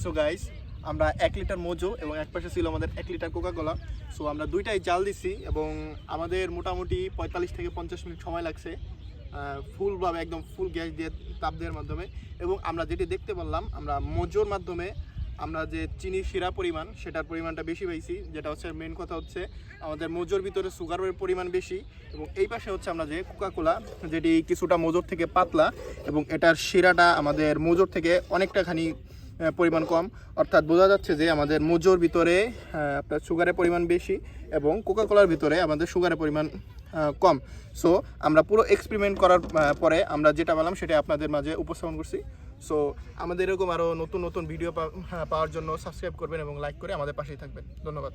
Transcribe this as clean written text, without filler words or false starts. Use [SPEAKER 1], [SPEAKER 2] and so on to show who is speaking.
[SPEAKER 1] So guys, আমরা 1 litre Mojo এবং এক পাশে ছিল আমাদের 1 লিটার কোকাকোলা। সো আমরা দুইটাই জাল দিছি এবং আমাদের মোটামুটি 45 থেকে 50 মিনিট সময় লাগছে ফুলভাবে, একদম ফুল গ্যাস দিয়ে তাপ দেওয়ার মাধ্যমে। এবং আমরা যেটি দেখতে পারলাম, আমরা মোজোর মাধ্যমে আমরা যে চিনির শিরা পরিমাণ, সেটার পরিমাণটা বেশি পাইছি। যেটা হচ্ছে মেন কথা, হচ্ছে আমাদের মোজোর ভিতরে সুগারের পরিমাণ বেশি। এবং এই পাশে হচ্ছে আমরা যে কোকাকোলা, যেটি কিছুটা মোজোর থেকে পাতলা এবং এটার শিরাটা আমাদের মোজোর থেকে অনেকটাখানি পরিমাণ কম। অর্থাৎ বোঝা যাচ্ছে যে আমাদের মোজোর ভিতরে আপনার সুগারের পরিমাণ বেশি এবং কোকাকোলার ভিতরে আমাদের সুগারের পরিমাণ কম। সো আমরা পুরো এক্সপেরিমেন্ট করার পরে আমরা যেটা পেলাম সেটা আপনাদের মাঝে উপস্থাপন করছি। সো আমাদের এরকম আরও নতুন নতুন ভিডিও পাওয়ার জন্য সাবস্ক্রাইব করবেন এবং লাইক করে আমাদের পাশেই থাকবেন। ধন্যবাদ।